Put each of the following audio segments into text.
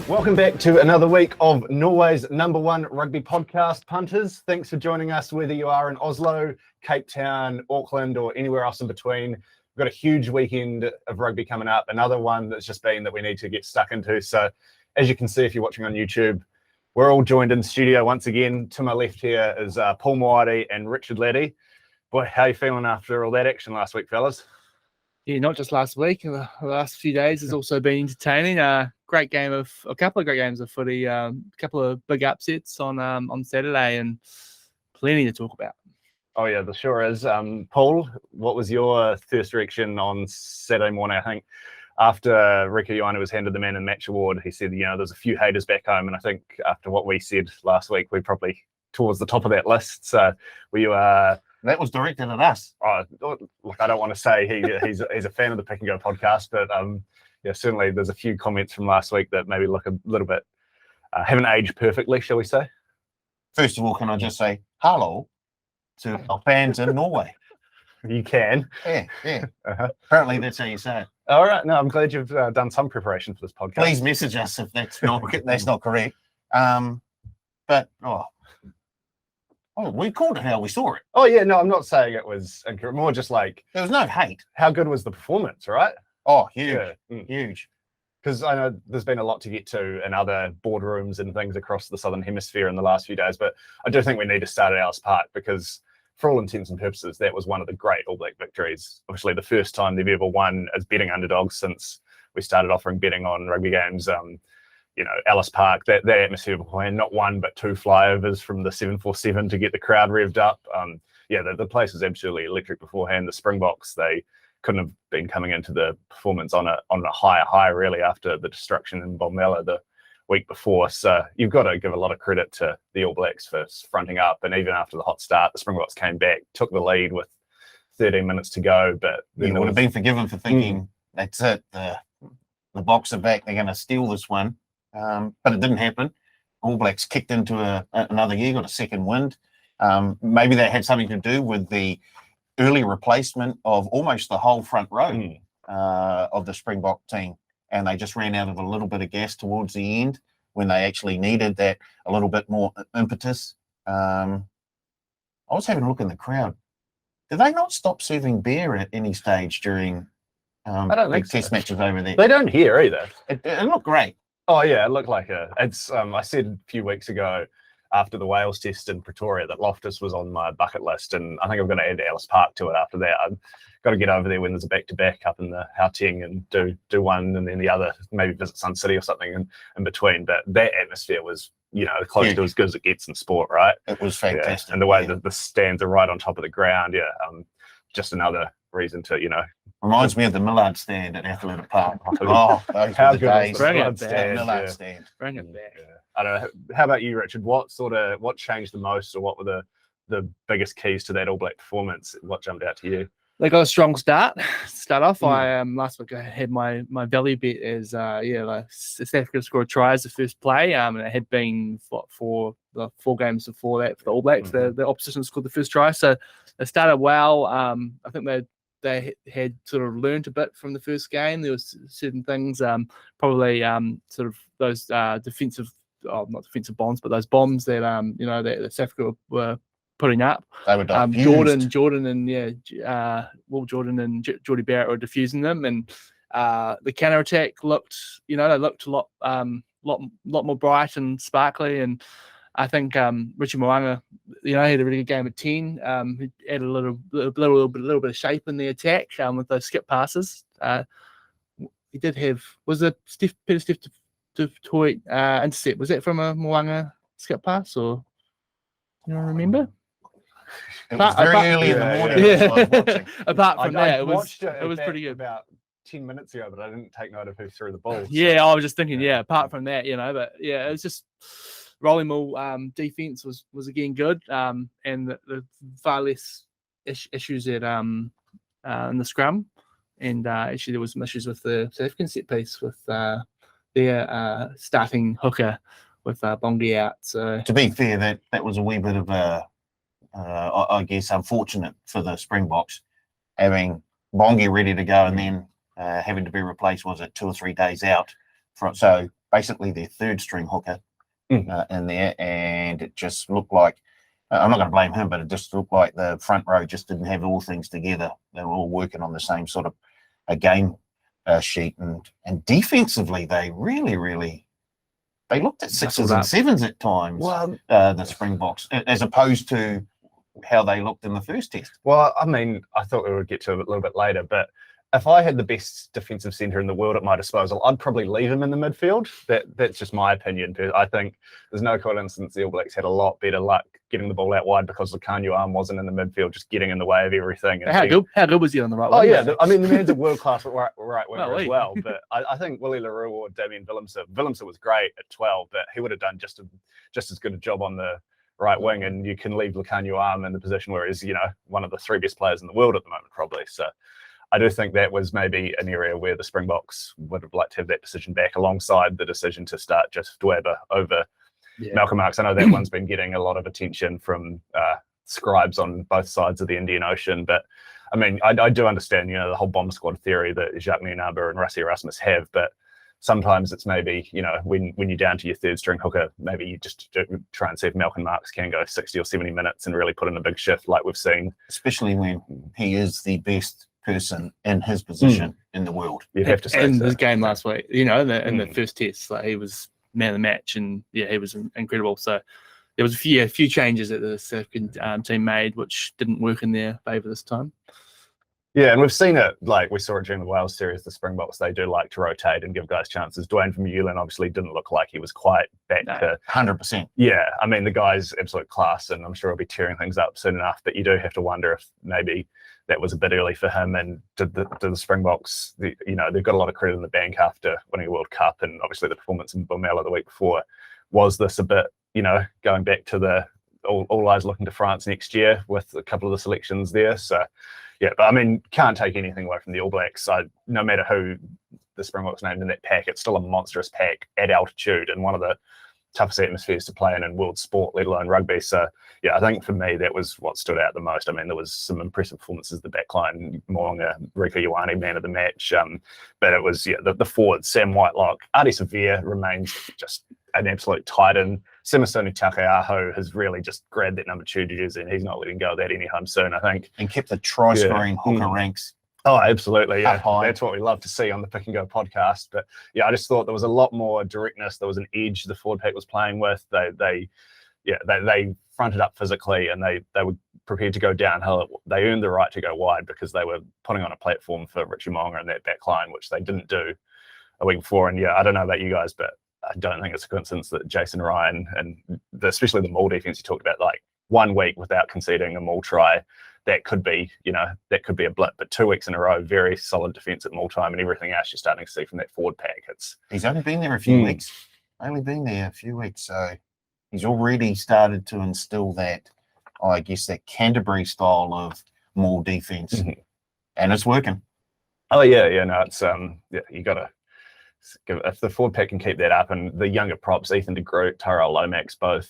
Welcome back to another week of Norway's #1 rugby podcast, Punters. Thanks for joining us, whether you are in Oslo, Cape Town, Auckland, or anywhere else in between. We've got a huge weekend of rugby coming up, another one that's just been that we need to get stuck into. So as you can see, if you're watching on YouTube, we're all joined in studio once again. To my left here is Paul Moati and Richard Laddie. Boy, how are you feeling after all that action last week, fellas? Yeah, not just last week. The last few days has also been entertaining. A couple of great games of footy. A couple of big upsets on Saturday, and plenty to talk about. Oh yeah, there sure is. Paul, what was your first reaction on Saturday morning? I think after Ricky Ioane was handed the Man of the Match award, he said, there's a few haters back home, and I think after what we said last week, we're probably towards the top of that list. So we That was directed at us. Oh, look, I don't want to say he's a fan of the Pick and Go podcast, but certainly there's a few comments from last week that maybe look a little bit haven't aged perfectly, shall we say? First of all, can I just say hello to our fans in Norway? You can. Yeah. Uh-huh. Apparently that's how you say it. All right. No, I'm glad you've done some preparation for this podcast. Please message us if that's not correct. We called it how we saw it. Oh, yeah. No, I'm not saying it was incorrect. More just like... There was no hate. How good was the performance, right? Oh, huge. Yeah. Huge. Because I know there's been a lot to get to in other boardrooms and things across the Southern Hemisphere in the last few days, but I do think we need to start at Ellis Park because for all intents and purposes, that was one of the great All Black victories. Obviously, the first time they've ever won as betting underdogs since we started offering betting on rugby games. Ellis Park, that atmosphere behind not one but two flyovers from the 747 to get the crowd revved up. The place was absolutely electric beforehand. The Springboks, they couldn't have been coming into the performance on a higher high really after the destruction in Bombella the week before. So you've got to give a lot of credit to the All Blacks for fronting up, and even after the hot start, the Springboks came back, took the lead with 13 minutes to go. But then would have been forgiven for thinking that's it. The Boks are back. They're going to steal this one. But it didn't happen. All Blacks kicked into another gear, got a second wind. Maybe that had something to do with the early replacement of almost the whole front row of the Springbok team. And they just ran out of a little bit of gas towards the end when they actually needed that a little bit more impetus. I was having a look in the crowd. Did they not stop serving beer at any stage during I don't think test matches over there? They don't here either. It looked great. Oh yeah, it looked like it's. I said a few weeks ago after the Wales test in Pretoria that Loftus was on my bucket list, and I think I'm going to add Ellis Park to it after that. I've got to get over there when there's a back-to-back up in the Gauteng and do one and then the other, maybe visit Sun City or something in between. But that atmosphere was, close to as good as it gets in sport, right? It was fantastic. Yeah. And the way that the stands are right on top of the ground, just another reason to, Reminds me of the Millard stand at Athletic Park. Oh, those how were the good days. was the Millard stand? Millard stand. Bring it back. Yeah. I don't know. How about you, Richard? What changed the most, or what were the biggest keys to that All Black performance? What jumped out to you? They got a strong start off. I last week I had my value bet as South Africa scored a try as the first play, and it had been for the 4 games before that for the All Blacks. The opposition scored the first try, so they started well. I think they had sort of learned a bit from the first game. There was certain things, probably sort of those defensive, not defensive bombs, but those bombs that that South Africa were putting up. They were Jordan and Will Jordan and Geordie Barrett were diffusing them, and the counter attack looked a lot more bright and sparkly. And I think Richie Mo'unga, he had a really good game at 10. He added a little bit of shape in the attack with those skip passes. He did have Peter Steph Toit intercept. Was that from a Mo'unga skip pass, or you don't remember? It was very early in the morning. Yeah. Apart from that, it was pretty good. About 10 minutes ago, but I didn't take note of who threw the ball. Yeah, I was just thinking. Yeah, apart from that, but it was just rolling ball defense was again good, and the far less issues at in the scrum, and actually there was some issues with the South African set piece with their starting hooker with Bongi out. So to be fair, that was a wee bit of I guess unfortunate for the Springboks having Bongi ready to go and then having to be replaced, was it 2 or 3 days out? So basically their third string hooker in there, and it just looked like, I'm not going to blame him, but it just looked like the front row just didn't have all things together. They were all working on the same sort of a game sheet, and defensively they really they looked at sixes and sevens at times. Well, the Springboks, as opposed to how they looked in the first test. Well, I mean, I thought we would get to it a little bit later, but if I had the best defensive centre in the world at my disposal, I'd probably leave him in the midfield. That's just my opinion. I think there's no coincidence the All Blacks had a lot better luck getting the ball out wide because Juan wasn't in the midfield, just getting in the way of everything. And how good was he on the right? Oh yeah, I mean the man's a world class right winger as well. He. But I think Willie LaRue or Damien Willemse was great at 12, but he would have done just as good a job on the right wing, and you can leave Juan in the position where he's one of the 3 best players in the world at the moment, probably. So I do think that was maybe an area where the Springboks would have liked to have that decision back alongside the decision to start just Dwyer over Malcolm Marx. I know that one's been getting a lot of attention from scribes on both sides of the Indian Ocean, but I mean, I do understand, the whole bomb squad theory that Jacques Nienaber and Rassie Erasmus have, but sometimes it's maybe, when you're down to your third string hooker, maybe you just try and see if Malcolm Marx can go 60 or 70 minutes and really put in a big shift like we've seen. Especially when he is the best person in his position in the world. You'd have to say in so. This game last week, in the first test, like he was man of the match, and he was incredible. So there was a few changes that the South African team made, which didn't work in their favour this time. Yeah, and we've seen it, like we saw it during the Wales series, the Springboks, they do like to rotate and give guys chances. Dwayne from Vermeulen obviously didn't look like he was quite back to 100%. Yeah, I mean, the guy's absolute class, and I'm sure he'll be tearing things up soon enough, but you do have to wonder if maybe that was a bit early for him, and did the Springboks, they've got a lot of credit in the bank after winning a World Cup, and obviously the performance in Bournemouth the week before. Was this a bit, going back to the all eyes looking to France next year with a couple of the selections there? So, yeah, but I mean, can't take anything away from the All Blacks. No matter who the Springboks named in that pack, it's still a monstrous pack at altitude and one of the toughest atmospheres to play in world sport, let alone rugby. So, yeah, I think for me, that was what stood out the most. I mean, there was some impressive performances, the backline, Mo'unga, Rieko Ioane, man of the match. But it was, the forwards, Sam Whitelock, Ardie Savea remains just an absolute titan. Simisoni Takeaho has really just grabbed that number 2 jersey, and he's not letting go of that anytime soon, I think. And kept the try-scoring hooker ranks. Oh, absolutely. Yeah, high. That's what we love to see on the Pick and Go podcast. But yeah, I just thought there was a lot more directness. There was an edge the forward pack was playing with. They fronted up physically, and they were prepared to go downhill. They earned the right to go wide because they were putting on a platform for Richie Mo'unga and that back line, which they didn't do a week before. And yeah, I don't know about you guys, but I don't think it's a coincidence that Jason Ryan and especially the Maul defense you talked about, like 1 week without conceding a Maul try, that could be, that could be a blip. But 2 weeks in a row, very solid defense at Maul time, and everything else you're starting to see from that forward pack. He's only been there a few weeks. Only been there a few weeks, so he's already started to instill that, I guess, that Canterbury style of Maul defense, and it's working. Oh yeah, no, it's you got to. If the forward pack can keep that up, and the younger props, Ethan de Groot, Tyrell Lomax, both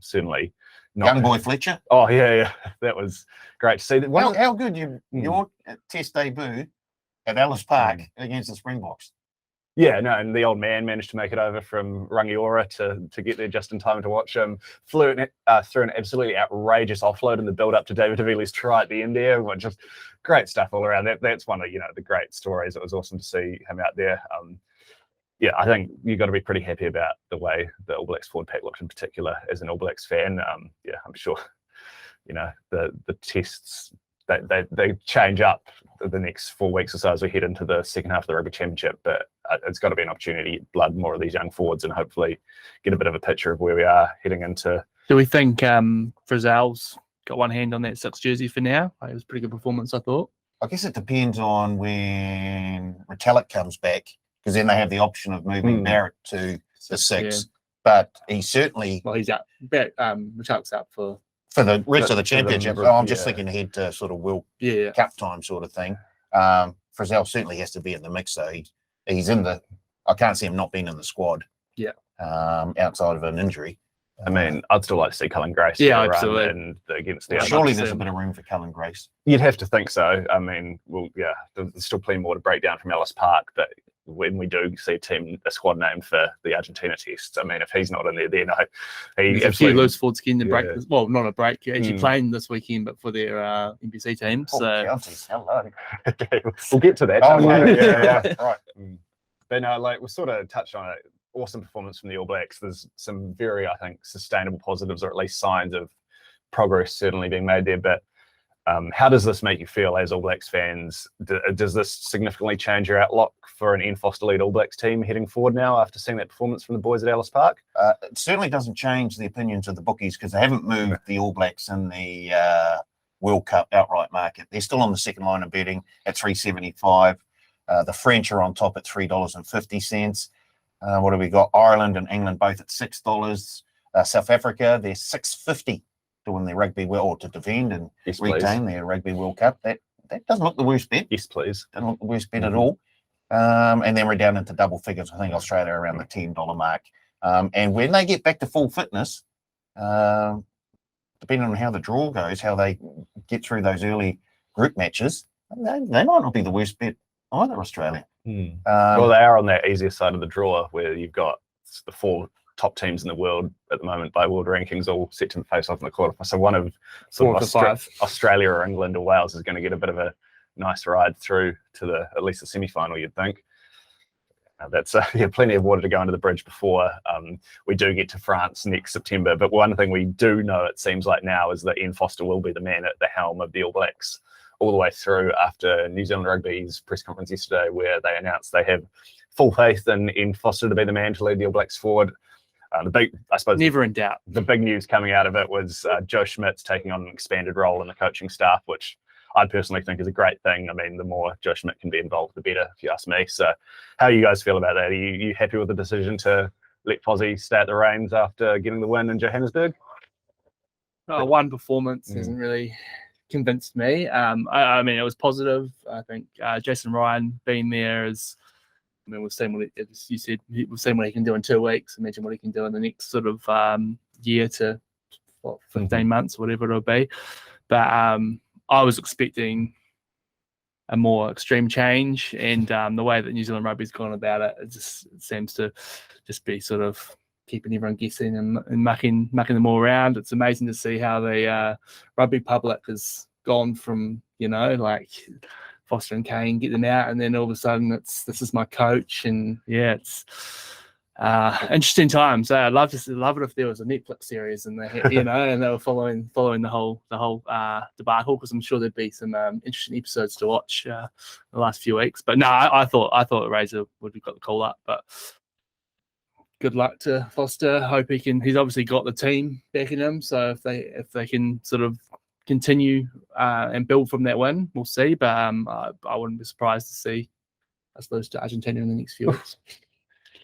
certainly Young boy Fletcher. Oh yeah, that was great to see. How good your test debut at Ellis Park against the Springboks? Yeah, no, and the old man managed to make it over from Rangiora to get there just in time to watch him. Flew through an absolutely outrageous offload in the build-up to David Havili's try at the end there. Just great stuff all around. That's one of the great stories. It was awesome to see him out there. Yeah, I think you've got to be pretty happy about the way the All Blacks forward pack looked in particular as an All Blacks fan. Yeah, I'm sure, the tests, they change up the next 4 weeks or so as we head into the second half of the Rugby Championship, but it's got to be an opportunity to blood more of these young forwards and hopefully get a bit of a picture of where we are heading into. Do we think Frizzell's got one hand on that 6 jersey for now? It was a pretty good performance, I thought. I guess it depends on when Retallick comes back, because then they have the option of moving Barrett to the 6. Yeah. But he certainly... Well, he's out. Retallick's out for the rest of the championship. I'm just thinking ahead to sort of World Cup time sort of thing. Frizzell certainly has to be in the mix, though. He's in the... I can't see him not being in the squad. Yeah. Outside of an injury. I mean, I'd still like to see Cullen Grace. Yeah, absolutely. And against the surely there's a bit of room for Cullen Grace. You'd have to think so. I mean, well, yeah, there's still plenty more to break down from Ellis Park, but when we do see a squad name for the Argentina test. I mean, if he's not in there, then There's a few loose forward skin to break. Yeah. Well, not a break. You're actually playing this weekend, but for their NPC team. Oh, So Counties, hello. Okay, we'll get to that. Oh, yeah. right. But no, like we sort of touched on it. Awesome performance from the All Blacks. There's some very, I think, sustainable positives, or at least signs of progress certainly being made there. But how does this make you feel as All Blacks fans? Does this significantly change your outlook for an Ian Foster lead All Blacks team heading forward now after seeing that performance from the boys at Ellis Park? It certainly doesn't change the opinions of the bookies because they haven't moved the All Blacks in the World Cup outright market. They're still on the second line of betting at $3.75. The French are on top at $3.50. What have we got? Ireland and England both at $6. South Africa, they're $6.50 to win their rugby or to defend and retain their Rugby World Cup. That doesn't look the worst bet. Yes, please. Doesn't look the worst bet at all. And then we're down into double figures. I think Australia around the $10 mark. And when they get back to full fitness, depending on how the draw goes, how they get through those early group matches, they might not be the worst bet either, Australia. Well, they are on that easier side of the draw where you've got the 4 top teams in the world at the moment by world rankings all set to face off in the quarterfinals. So one of sort of Australia or England or Wales is going to get a bit of a nice ride through to at least the semi-final, you'd think. That's plenty of water to go under the bridge before we do get to France next September. But one thing we do know, it seems like now, is that Ian Foster will be the man at the helm of the All Blacks all the way through after New Zealand Rugby's press conference yesterday, where they announced they have full faith in Ian Foster to be the man to lead the All Blacks forward. Never in doubt. The big news coming out of it was Joe Schmidt's taking on an expanded role in the coaching staff, which I personally think is a great thing. I mean, the more Joe Schmidt can be involved, the better, if you ask me. So how do you guys feel about that? Are you happy with the decision to let Fozzie stay at the reins after getting the win in Johannesburg? One performance hasn't really convinced me. I mean, it was positive. I think Jason Ryan being there is, I mean, we've seen as you said, we've seen what he can do in 2 weeks. Imagine what he can do in the next sort of year to 15 months, whatever it'll be. But I was expecting a more extreme change, and the way that New Zealand Rugby's gone about it, it seems to just be sort of keeping everyone guessing and mucking them all around. It's amazing to see how the rugby public has gone from, like Foster and Kane, get them out, and then all of a sudden this is my coach, and it's interesting times. I'd love it if there was a Netflix series and they, and they were following the whole debacle, because I'm sure there'd be some interesting episodes to watch the last few weeks. But no, I thought Razor would have got the call up, but good luck to Foster. Hope he's obviously got the team backing him, so if they can sort of continue and build from that win, we'll see. But I wouldn't be surprised to see us lose to Argentina in the next few weeks.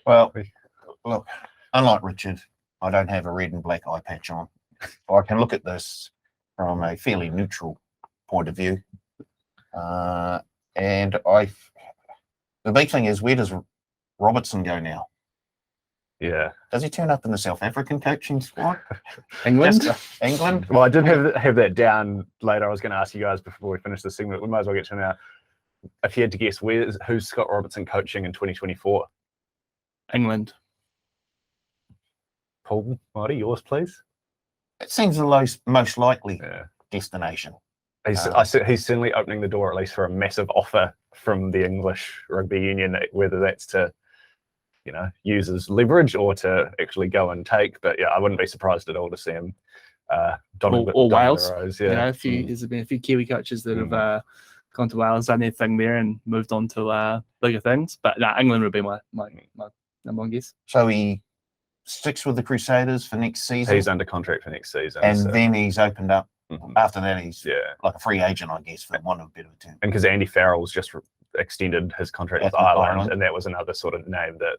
Well, look, unlike Richard, I don't have a red and black eye patch on. I can look at this from a fairly neutral point of view. And the big thing is, where does Robertson go now? Yeah. Does he turn up in the South African coaching squad? England? England? Well, I did have that down later. I was going to ask you guys before we finish this segment. We might as well get to it now. If you had to guess, who's Scott Robertson coaching in 2024? England. Paul, Marty, yours, please. It seems the most likely destination. He's certainly opening the door, at least, for a massive offer from the English Rugby Union, whether that's to use as leverage or to actually go and take. But I wouldn't be surprised at all to see him or Wales. There's been a few Kiwi coaches that have gone to Wales, done their thing there, and moved on to bigger things. But England would be my number one guess. So he sticks with the Crusaders for next season. He's under contract for next season, and then he's opened up. After that, he's like a free agent, I guess, for want of a better term. And because Andy Farrell's just extended his contract with Ireland, and that was another sort of name that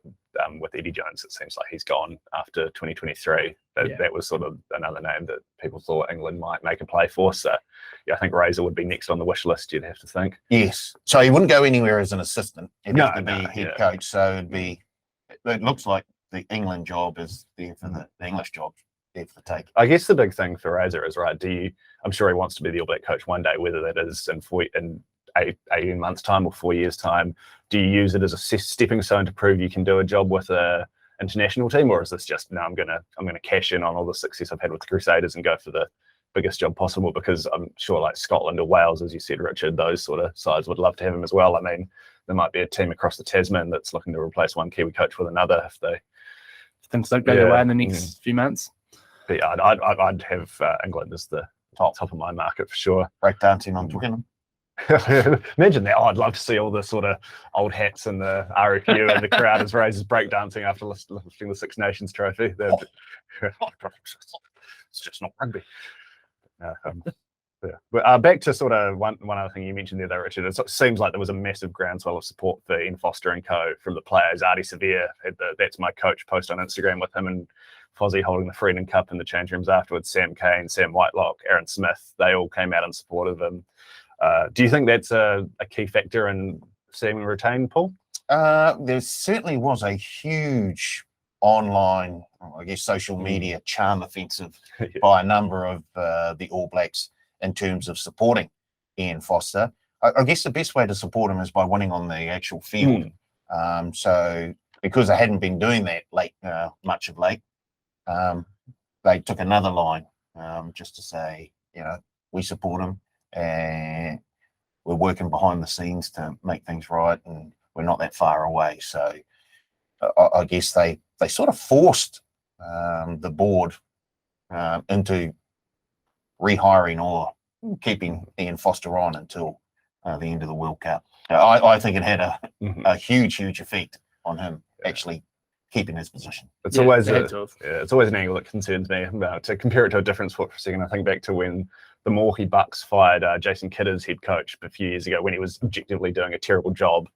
with Eddie Jones, it seems like he's gone after 2023. That was sort of another name that people thought England might make a play for. So I think Razor would be next on the wish list, you'd have to think. Yes. So he wouldn't go anywhere as an assistant. He'd have to be head coach. So it looks like the England job is there for the English job. For take. I guess the big thing for Razor is, I'm sure he wants to be the All Black coach one day, whether that is in 18 months' time or 4 years' time? Do you use it as a stepping stone to prove you can do a job with a international team, or is this just, no, I'm gonna cash in on all the success I've had with the Crusaders and go for the biggest job possible? Because I'm sure like Scotland or Wales, as you said, Richard, those sort of sides would love to have him as well. I mean, there might be a team across the Tasman that's looking to replace one Kiwi coach with another if things don't go their way in the next few months. But yeah, I'd have England as the top of my market for sure. Breakdancing on Twickenham. Imagine that. I'd love to see all the sort of old hats in the RFU and the crowd as raises breakdancing after lifting the Six Nations trophy. It's just not rugby. Yeah. But back to sort of one other thing you mentioned there, though, Richard. It seems like there was a massive groundswell of support for Ian Foster and co from the players. Artie Severe had That's My Coach post on Instagram with him and Fozzie holding the Freedom Cup in the change rooms afterwards. Sam Kane, Sam Whitelock, Aaron Smith, they all came out in support of him. Do you think that's a key factor in seeing him retain, Paul? There certainly was a huge online, I guess, social media charm offensive by a number of the All Blacks in terms of supporting Ian Foster. I guess the best way to support him is by winning on the actual field. So because they hadn't been doing that much of late, they took another line just to say, we support him and we're working behind the scenes to make things right, and we're not that far away. So I guess they sort of forced the board into rehiring or keeping Ian Foster on until the end of the World Cup. I think it had a huge effect on him actually keeping his position. It's always an angle that concerns me. To compare it to a different sport for a second, I think back to when the Milwaukee Bucks fired Jason Kidd as head coach a few years ago when he was objectively doing a terrible job.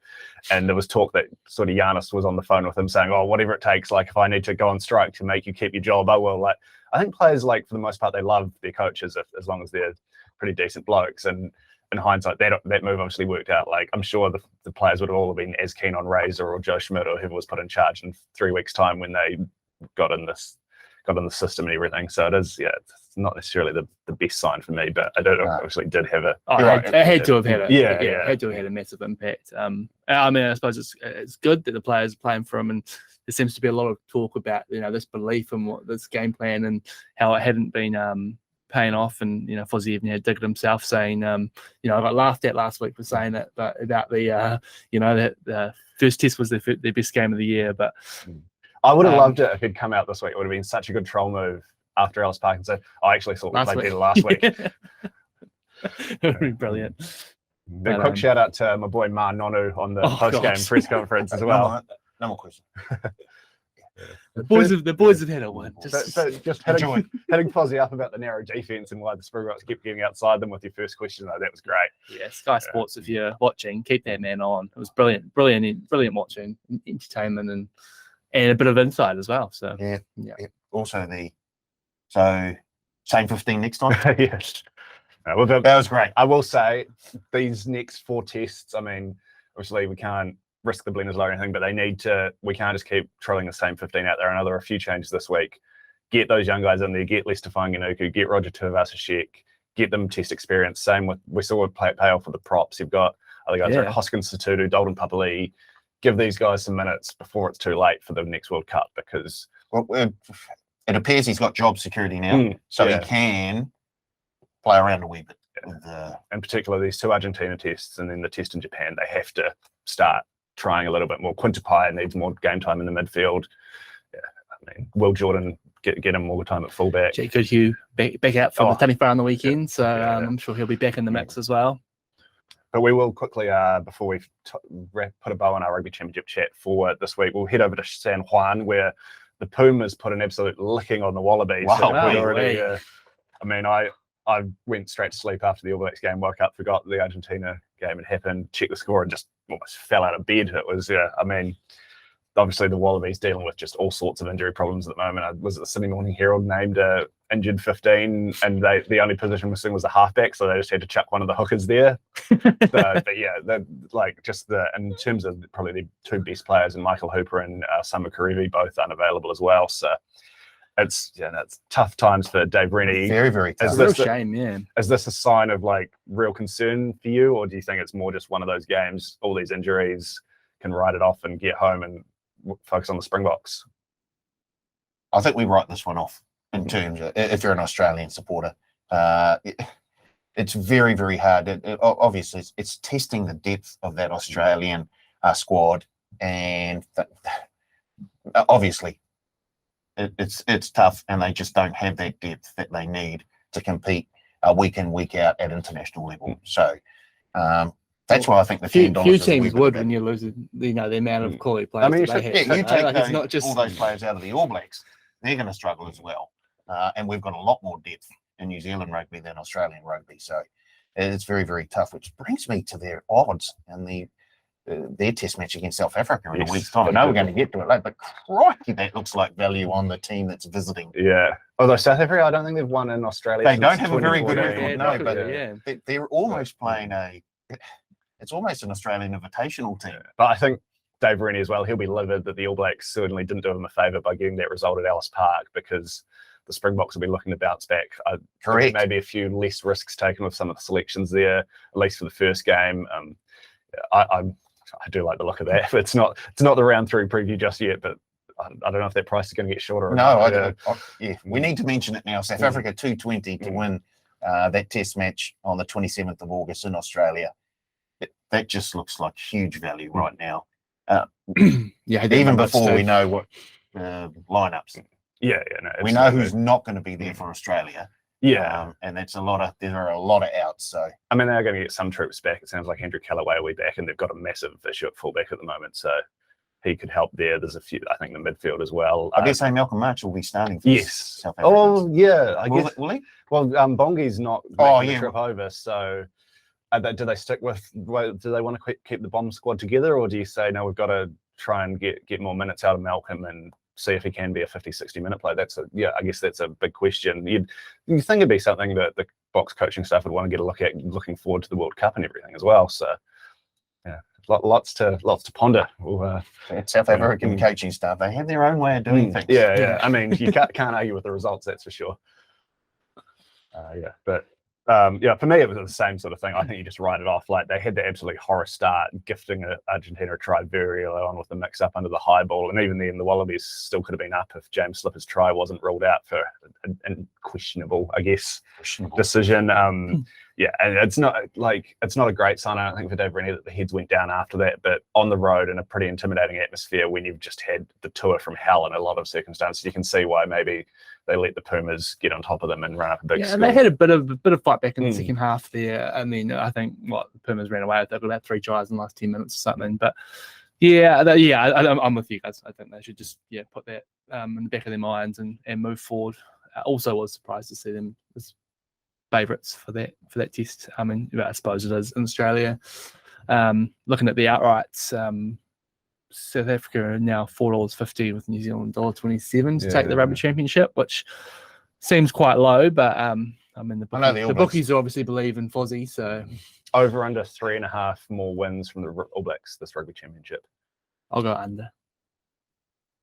And there was talk that sort of Giannis was on the phone with him saying, oh, whatever it takes, like if I need to go on strike to make you keep your job, I will. Like, I think players, like for the most part, they love their coaches as long as they're pretty decent blokes. And in hindsight, that move obviously worked out. Like, I'm sure the players would have all been as keen on Razor or Joe Schmidt or whoever was put in charge in 3 weeks' time when they got in the system and everything. So it is, it's not necessarily the best sign for me, but I obviously did have a. It had to have had had to have had a massive impact. I mean, I suppose it's good that the players are playing for him, and there seems to be a lot of talk about this belief and what this game plan and how it hadn't been paying off. And Fozzie even had dig it himself, saying I got laughed at last week for saying that, but about the that the first test was their best game of the year. But I would have loved it if he'd come out this week. It would have been such a good troll move after Ellis Park and said, I actually thought we played better last week. It would be brilliant. A quick shout out to my boy Ma Nonu on the post-game press conference as well. No more questions. The boys have had a win. Just hitting Fozzie up about the narrow defense and why the Springboks kept getting outside them with your first question, though. That was great. Yeah, Sky Sports, if you're watching, keep that man on. It was brilliant watching, entertainment and a bit of insight as well. So yeah. Also same 15 next time. Yes. That was great. I will say these next 4 tests, I mean, obviously we can't risk the blenders or anything, but we can't just keep trolling the same 15 out there. I know there are a few changes this week. Get those young guys in there, get Lester Fanganuku, get Roger Tuivasa-Sheck, get them test experience. Same with, we saw it pay off with the props. You've got other guys like Hoskins Satutu, Dalton Papali'i. Give these guys some minutes before it's too late for the next World Cup, because it appears he's got job security now, so he can play around a wee bit. In particular, these 2 Argentina tests and then the test in Japan, they have to start trying a little bit more. Quintapaia needs more game time in the midfield. Yeah, I mean, Will Jordan get him more time at fullback. Jake Goodhue back out from the Taniwha on the weekend, so I'm sure he'll be back in the mix as well. But we will quickly, before we put a bow on our Rugby Championship chat for this week, we'll head over to San Juan, where the Pumas put an absolute licking on the Wallabies. Wow. I mean, I went straight to sleep after the All Blacks game, woke up, forgot the Argentina game had happened, checked the score and just almost fell out of bed. It was, I mean, obviously the Wallabies dealing with just all sorts of injury problems at the moment. I was at the Sydney Morning Herald named injured 15, and the only position missing was the halfback, so they just had to chuck one of the hookers there. But yeah, in terms of probably the 2 best players, and Michael Hooper and Summer Karevi, both unavailable as well. So it's tough times for Dave Rennie. Very, very tough. Is Real this a- shame, yeah. Is this a sign of like real concern for you, or do you think it's more just one of those games? All these injuries can write it off and get home and focus on the Springboks. I think we write this one off in terms of if you're an Australian supporter. It's very, very hard. Obviously, it's testing the depth of that Australian squad, and obviously, it's tough, and they just don't have that depth that they need to compete week in, week out at international level. So that's why I think the $10 few is a wee teams bit would of when you lose, the amount of quality players. I mean, that they have. Yeah, you take Like, it's not just all those players out of the All Blacks, they're going to struggle as well. And we've got a lot more depth in New Zealand rugby than Australian rugby. So it's very, very tough, which brings me to their odds and their test match against South Africa in a week's time. I know we're going to get to it later, but crikey, that looks like value on the team that's visiting. Yeah. Although South Africa, I don't think they've won in Australia. They since don't have a very good 2014. record, no, but yeah. they're almost playing it's almost an Australian invitational team. But I think Dave Rennie as well, he'll be livid that the All Blacks certainly didn't do him a favour by getting that result at Ellis Park, because the Springboks will be looking to bounce back. Correct. Maybe a few less risks taken with some of the selections there, at least for the first game. I do like the look of that. It's not the round 3 preview just yet, but I don't know if that price is going to get shorter. Or No, not. we need to mention it now. South Africa 220 to win that test match on the 27th of August in Australia. That just looks like huge value right now. Yeah, Even before we know what lineups. No, We know who's not going to be there for Australia. Yeah. And there are a lot of outs. So I mean, they're going to get some troops back. It sounds like Andrew Callaway will be back, and they've got a massive issue at fullback at the moment. So he could help there. There's a few, I think, in the midfield as well. I guess Malcolm March will be starting for Yes. South Africa. Oh, yeah. I guess. Will he? Well, Bongi's not making the trip over, so do they stick with? Do they want to keep the bomb squad together, or do you say no? We've got to try and get more minutes out of Malcolm and see if he can be a 50-60 minute player. I guess that's a big question. You think it'd be something that the Box coaching staff would want to get a look at, looking forward to the World Cup and everything as well. So yeah, lots to ponder. South African coaching staff, they have their own way of doing things. Yeah. I mean, you can't argue with the results, that's for sure. For me, it was the same sort of thing. I think you just write it off. Like, they had the absolute horror start, gifting Argentina a try very early on with the mix-up under the high ball. And even then, the Wallabies still could have been up if James Slipper's try wasn't ruled out for a questionable, I guess, decision. And it's not a great sign, I don't think, for Dave Rennie that the heads went down after that. But on the road in a pretty intimidating atmosphere, when you've just had the tour from hell in a lot of circumstances, you can see why maybe they let the Pumas get on top of them and run up a big score. And they had a bit of fight back in the second half there. I mean, I think the Pumas ran away with it, about 3 tries in the last 10 minutes or something. But I'm with you guys. I think they should just put that in the back of their minds and move forward. Also, was surprised to see them as favourites for that test. I mean, I suppose it is in Australia. Looking at the outrights. South Africa are now $4.50 with New Zealand $1.27 to take the Rugby Championship, which seems quite low, but I mean the bookies obviously believe in Fozzie, so over under 3.5 more wins from the All Blacks this Rugby Championship. I'll go under,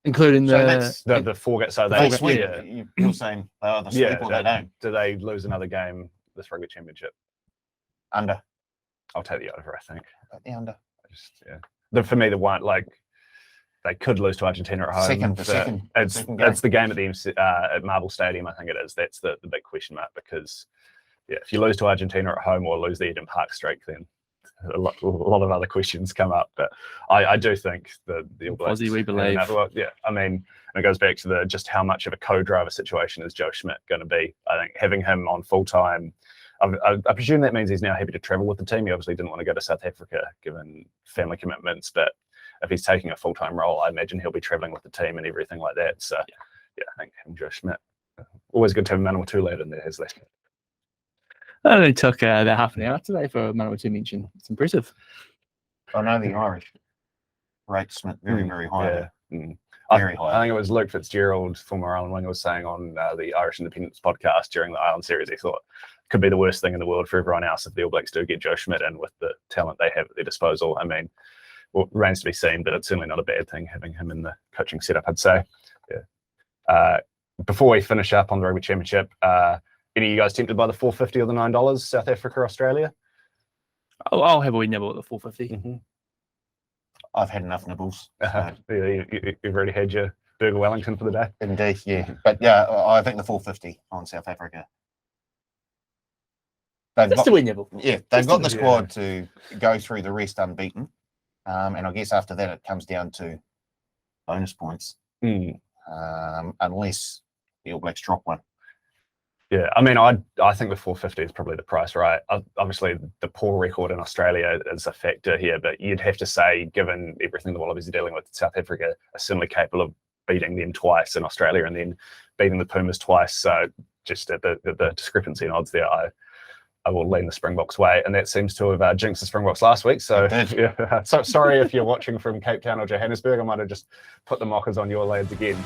including the 4 games. So they win. You're saying the sweep or they don't? Do they lose another game this Rugby Championship? Under. I'll take the over. I think the under. For me, the one, like, they could lose to Argentina at home. It's the game at Marble Stadium, I think it is. That's the big question mark, because if you lose to Argentina at home or lose the Eden Park streak, then a lot of other questions come up. But I do think the All Blacks, we believe. I mean, and it goes back to just how much of a co-driver situation is Joe Schmidt going to be. I think having him on full time, I presume that means he's now happy to travel with the team. He obviously didn't want to go to South Africa given family commitments, but if he's taking a full-time role, I imagine he'll be traveling with the team and everything like that. So, I think having Joe Schmidt, always good to have a Manawatu lad in there, has that. It only took about half an hour today for a Manawatu mention. It's impressive. I know the Irish rate Schmidt very, very high. Very high. I think it was Luke Fitzgerald, former Ireland winger, was saying on the Irish Independence podcast during the Ireland series, he thought it could be the worst thing in the world for everyone else if the All Blacks do get Joe Schmidt in with the talent they have at their disposal. I mean, it remains to be seen, but it's certainly not a bad thing having him in the coaching setup, I'd say. before we finish up on the Rugby Championship, any of you guys tempted by the $4.50 or the $9, South Africa, Australia? I'll have a wee nibble at the 450. Mm-hmm. I've had enough nibbles. So. You've already had your burger Wellington for the day. Indeed, yeah. But yeah, I think the 450 on South Africa. Just a wee nibble. Yeah, they've got the squad to go through the rest unbeaten. And I guess after that, it comes down to bonus points. Unless the All Blacks drop one. Yeah, I mean, I think the 450 is probably the price, right? Obviously, the poor record in Australia is a factor here, but you'd have to say, given everything the Wallabies are dealing with, South Africa are certainly capable of beating them twice in Australia and then beating the Pumas twice. So just at the discrepancy in odds there, I will lean the Springboks way, and that seems to have jinxed the Springboks last week. So, yeah, so sorry if you're watching from Cape Town or Johannesburg. I might have just put the mockers on your lads again.